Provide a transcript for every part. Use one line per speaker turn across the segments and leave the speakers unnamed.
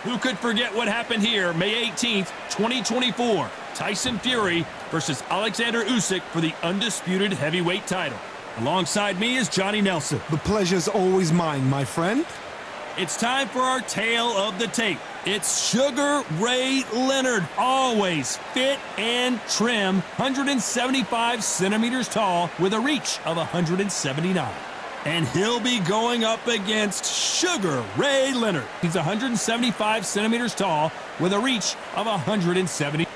Who could forget what happened here May 18th, 2024? Tyson Fury versus Alexander Usyk for the undisputed heavyweight title. Alongside me is Johnny Nelson.
The pleasure's always mine, my friend.
It's time for our tale of the tape. It's Sugar Ray Leonard, always fit and trim, 175 centimeters tall with a reach of 179. And he'll be going up against Sugar Ray Leonard. He's 175 centimeters tall with a reach of 170.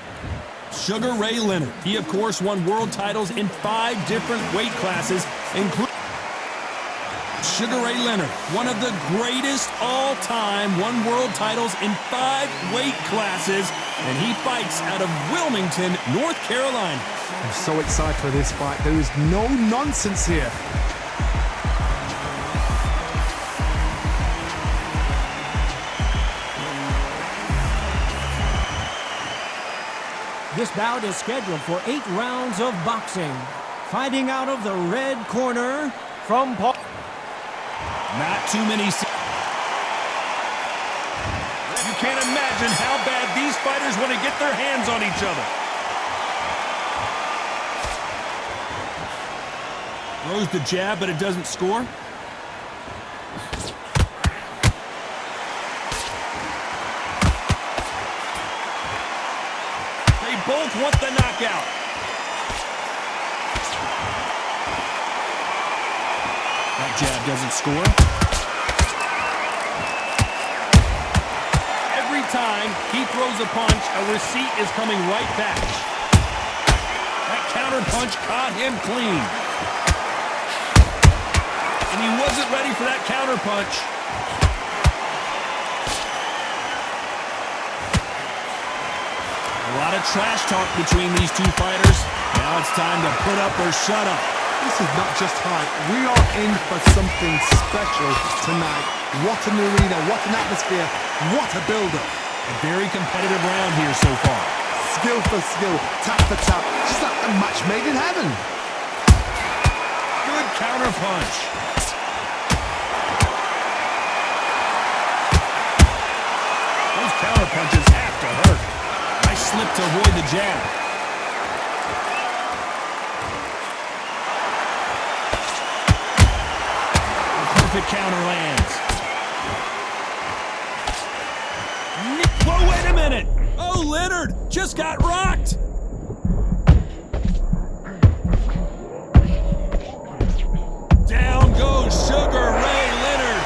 Sugar Ray Leonard. He, of course, won world titles in 5 different weight classes, including Sugar Ray Leonard, one of the greatest all-time, won world titles in 5 weight classes, and he fights out of Wilmington, North Carolina.
I'm so excited for this fight. There is no nonsense here.
This bout is scheduled for 8 rounds of boxing. Fighting out of the red corner from Paul.
Not too many. You can't imagine how bad these fighters want to get their hands on each other. Throws the jab, but it doesn't score. They both want the knockout. That jab doesn't score. Every time he throws a punch, a receipt is coming right back. That counter punch caught him clean. And he wasn't ready for that counter punch. A lot of trash talk between these two fighters. Now it's time to put up or shut up.
This is not just hype. We are in for something special tonight. What an arena, what an atmosphere, what a build-up.
A very competitive round here so far.
Skill for skill, tap for tap, just like a match made in heaven.
Good counter punch. Those counter punches have to hurt. Nice slip to avoid the jab. Perfect counter lands. Whoa, wait a minute. Oh, Leonard just got rocked. Down goes Sugar Ray Leonard.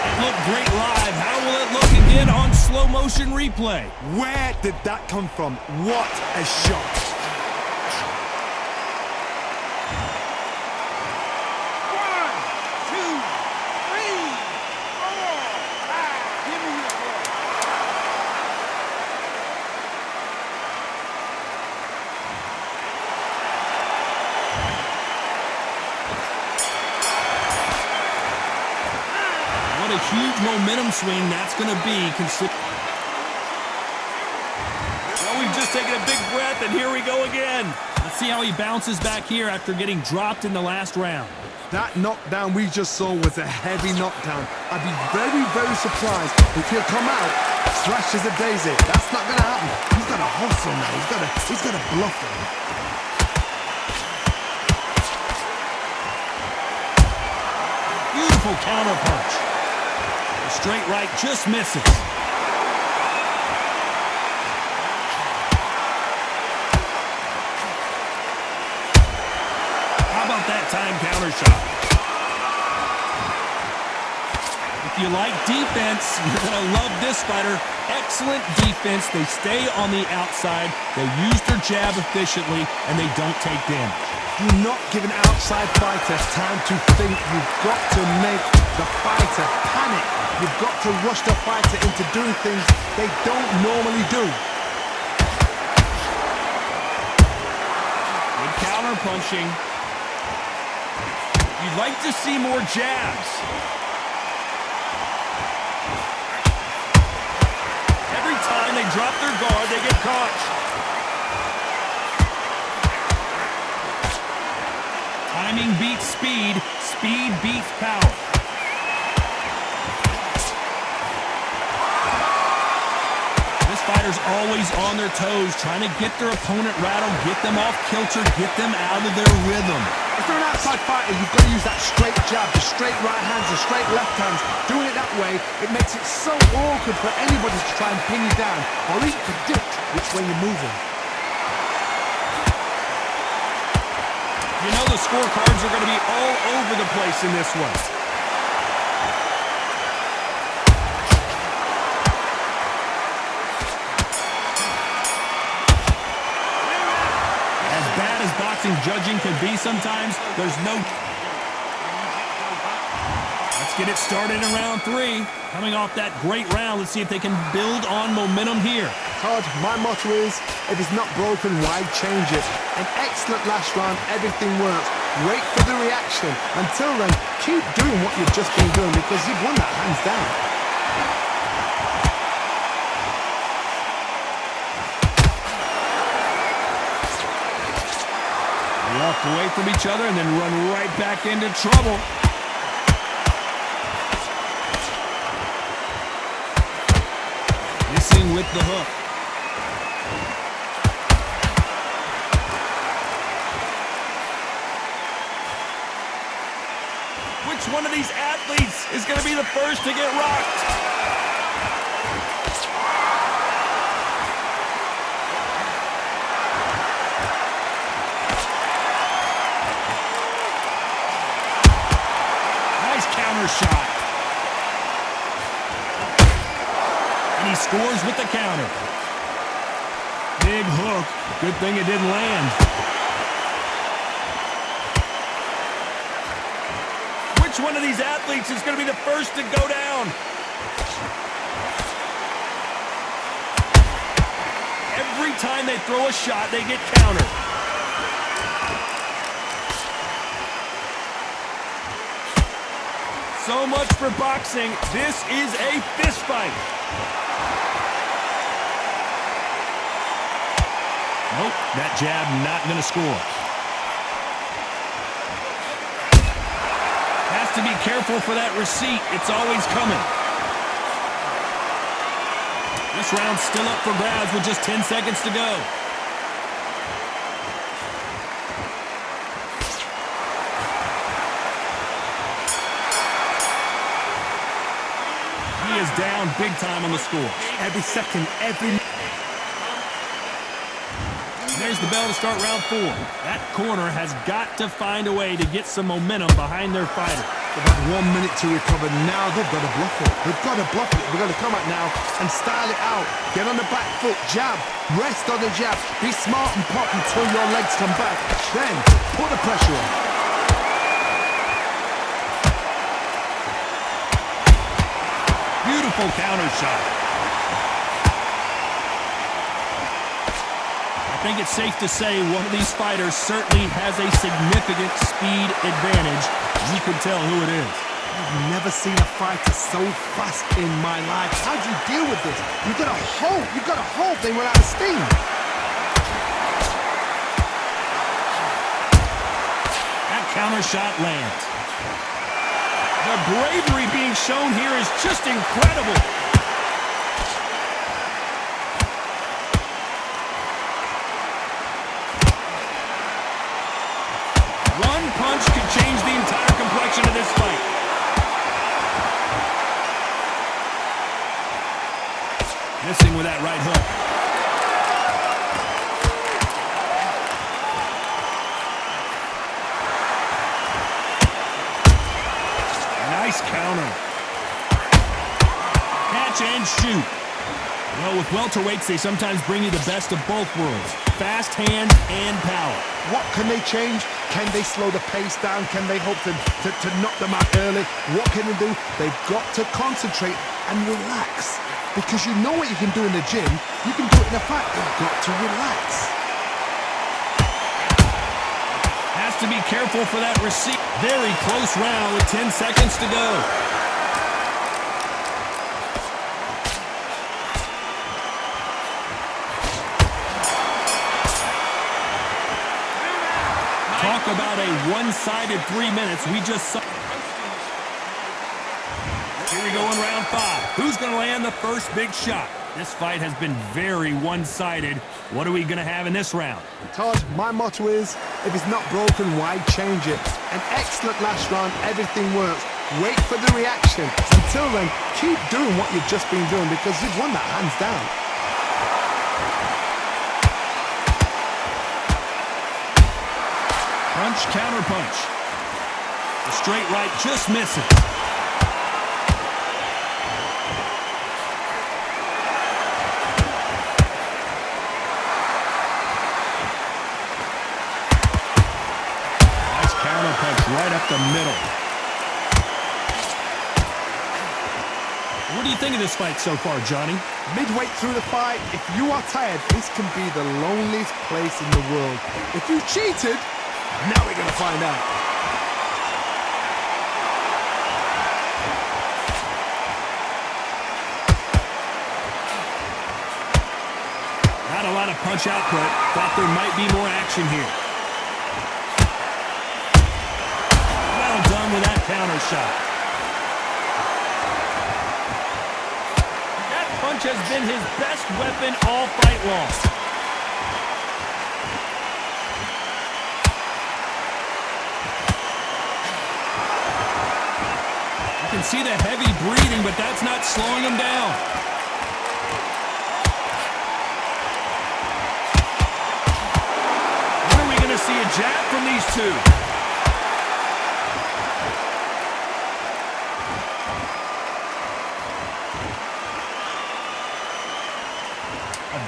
It looked great live. How will it look again on slow motion replay?
Where did that come from? What a shot.
What a huge momentum swing that's going to be. Well, we've just taken a big breath, and here we go again. Let's see how he bounces back here after getting dropped in the last round.
That knockdown we just saw was a heavy knockdown. I'd be very, very surprised if he'll come out fresh as a daisy. That's not going to happen. He's got to hustle now. He's got to bluff him.
Beautiful counter punch. The straight right just misses. How about that time counter shot? If you like defense, you're going to love this fighter. Excellent defense. They stay on the outside. They use their jab efficiently, and they don't take damage.
Do not give an outside fighter time to think. You've got to make the fighter panic. You've got to rush the fighter into doing things they don't normally do.
Good counter punching. You'd like to see more jabs. Every time they drop their guard, they get caught. Timing beats speed. Speed beats power. fighters always on their toes, trying to get their opponent rattled, get them off kilter, get them out of their rhythm.
If you're an outside fighter, you've got to use that straight jab, the straight right hands, the straight left hands. Doing it that way, it makes it so awkward for anybody to try and pin you down or even predict which way you're moving.
You know the scorecards are going to be all over the place in this one. As bad as boxing judging can be sometimes, there's no... Let's get it started in round 3. Coming off that great round, let's see if they can build on momentum here.
Todd, my motto is, if it's not broken, why change it? An excellent last round, everything works. Wait for the reaction. Until then, keep doing what you've just been doing because you've won that hands down.
Walk away from each other and then run right back into trouble. Missing with the hook. Which one of these athletes is going to be the first to get rocked? Nice counter shot. And he scores with the counter. Big hook. Good thing it didn't land. Which one of these athletes is going to be the first to go down? Every time they throw a shot, they get countered. So much for boxing. This is a fist fight. Nope, that jab not going to score. Has to be careful for that receipt. It's always coming. This round's still up for grabs with just 10 seconds to go. He is down big time on the score.
Every second, every...
There's the bell to start round 4. That corner has got to find a way to get some momentum behind their fighter.
They've had 1 minute to recover. Now they've got to bluff it. They've got to bluff it. They've got to come out now and style it out. Get on the back foot, jab, rest on the jab. Be smart and pop until your legs come back. Then put the pressure on.
Beautiful counter shot. I think it's safe to say one of these fighters certainly has a significant speed advantage. You can tell who it is.
I've never seen a fighter so fast in my life. How do you deal with this? You've got to hope. You've got to hope they run out of steam.
That counter shot lands. The bravery being shown here is just incredible. One punch could change the entire complexion of this fight. Missing with that right hook. Nice counter. Catch and shoot. Well, with welterweights, they sometimes bring you the best of both worlds. Fast hands and power.
What can they change? Can they slow the pace down? Can they hope to knock them out early? What can they do? They've got to concentrate and relax. Because you know what you can do in the gym, you can do it in a fight. You've got to relax.
Has to be careful for that receipt. Very close round with 10 seconds to go. Talk about a one-sided 3 minutes. We just saw.
Here
we go in round 5. Who's going to land the first big shot? This fight has been very one-sided. What are we going to have in this round?
Todd, my motto is, if it's not broken, why change it? An excellent last round, everything works. Wait for the reaction. Until then, keep doing what you've just been doing because you've won that hands down.
Punch, counter punch. The straight right just misses. Right up the middle. What do you think of this fight so far, Johnny?
Midway through the fight, if you are tired, this can be the loneliest place in the world. If you cheated, now we're going to find out.
Not a lot of punch output. Thought there might be more action here. Done with that counter shot. That punch has been his best weapon all fight long. You can see the heavy breathing, but that's not slowing him down. When are we going to see a jab from these two?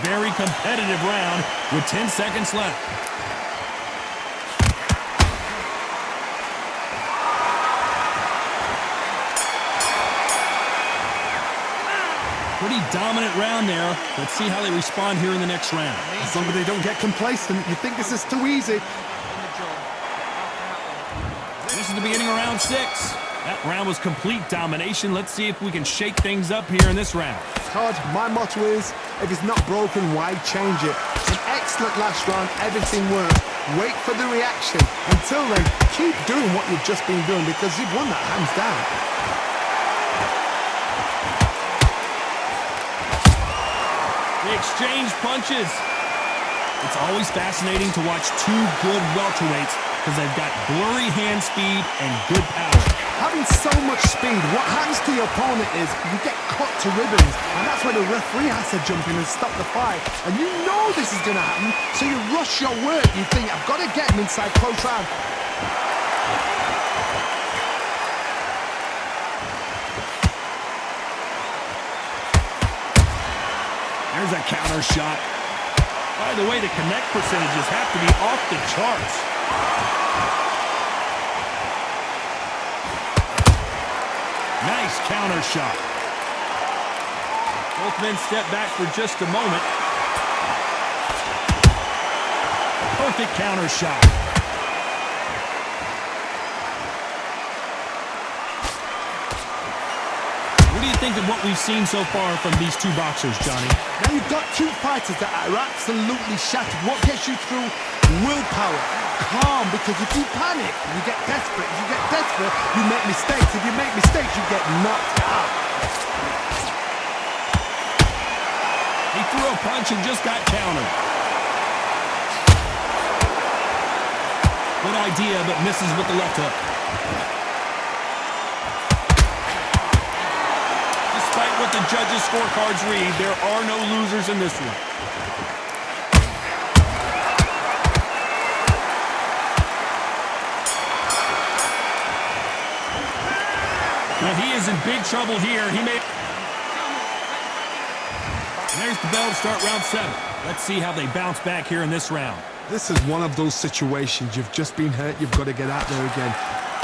Very competitive round with 10 seconds left. Pretty dominant round there. Let's see how they respond here in the next round.
As long as they don't get complacent, you think this is too easy.
This is the beginning of round 6. That round was complete domination. Let's see if we can shake things up here in this round.
Todd, my motto is, if it's not broken, why change it? An excellent last round, everything works. Wait for the reaction. Until then, keep doing what you've just been doing because you've won that hands down.
They exchange punches. It's always fascinating to watch two good welterweights because they've got blurry hand speed and good power.
Having so much speed, what happens to your opponent is you get cut to ribbons, and that's where the referee has to jump in and stop the fight. And you know this is going to happen, so you rush your work. You think, I've got to get him inside close round.
There's a counter shot. By the way, the connect percentages have to be off the charts. Nice counter shot. Both men step back for just a moment. Perfect counter shot. What do you think of what we've seen so far from these two boxers, Johnny?
Now you've got two fighters that are absolutely shattered. What gets you through? Willpower. Calm, because if you panic, you get desperate. If you get desperate, you make mistakes. If you make mistakes, you get knocked out.
He threw a punch and just got countered. Good idea, but misses with the left hook. Despite what the judges' scorecards read, there are no losers in this one. Now he is in big trouble here. He may... And there's the bell to start round 7. Let's see how they bounce back here in this round.
This is one of those situations. You've just been hurt. You've got to get out there again.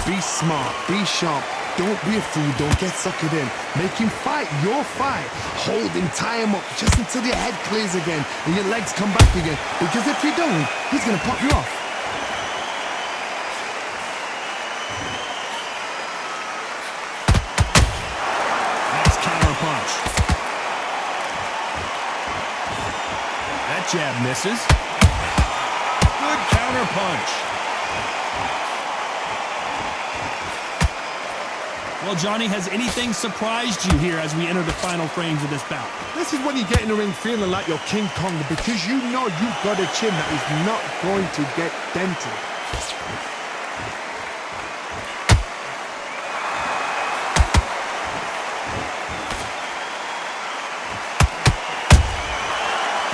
Be smart. Be sharp. Don't be a fool. Don't get suckered in. Make him fight your fight. Hold him. Tie him up just until your head clears again and your legs come back again. Because if you don't, he's going to pop you off.
Punch. That jab misses. Good counter punch. Well, Johnny, has anything surprised you here as we enter the final frames of this bout?
This is when you get in the ring feeling like you're King Kong because you know you've got a chin that is not going to get dented.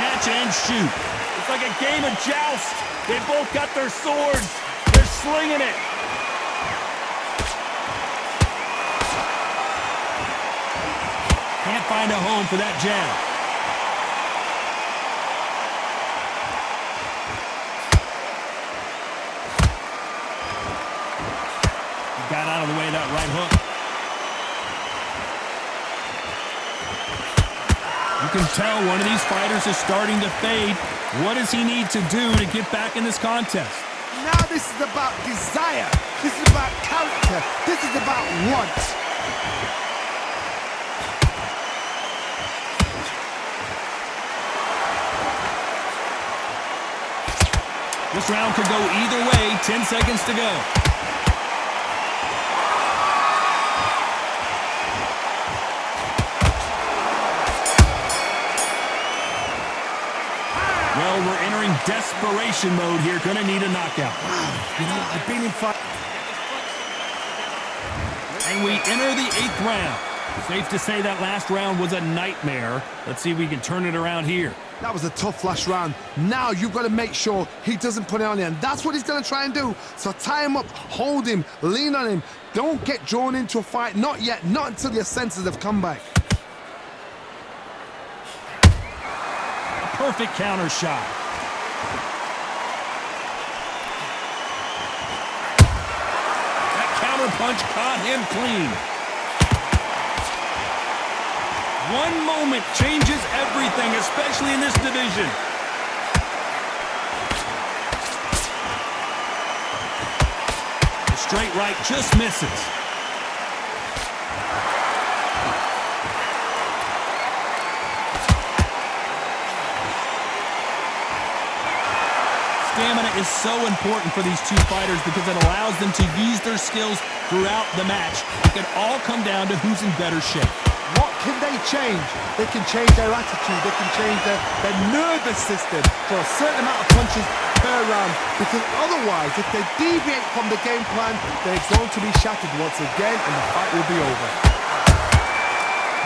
Catch and shoot. It's like a game of joust. They both got their swords. They're slinging it. Can't find a home for that jab. He got out of the way of that right hook. You can tell one of these fighters is starting to fade. What does he need to do to get back in this contest?
Now this is about desire. This is about character. This is about want.
This round could go either way. 10 seconds to go. Well, we're entering desperation mode here. Gonna need a knockout.
You know, I've been in fight.
And we enter the 8th round. Safe to say that last round was a nightmare. Let's see if we can turn it around here.
That was a tough last round. Now you've got to make sure he doesn't put it on you. And that's what he's going to try and do. So tie him up, hold him, lean on him. Don't get drawn into a fight. Not yet. Not until your senses have come back.
A perfect counter shot. That counter punch caught him clean. One moment changes everything, especially in this division. The straight right just misses. Stamina is so important for these two fighters because it allows them to use their skills throughout the match. It can all come down to who's in better shape.
What can they change? They can change their attitude. They can change their nervous system for a certain amount of punches per round. Because otherwise, if they deviate from the game plan, they're going to be shattered once again and the fight will be over.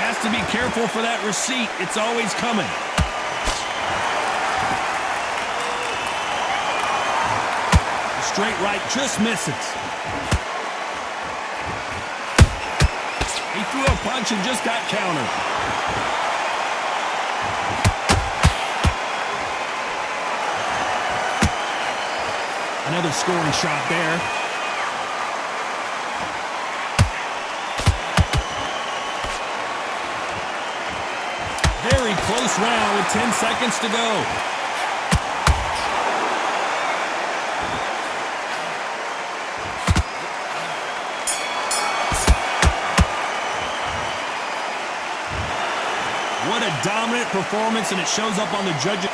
Has to be careful for that receipt. It's always coming. The straight right just misses. He threw a punch and just got countered. Another scoring shot there. Very close round with 10 seconds to go. What a dominant performance, and it shows up on the judges.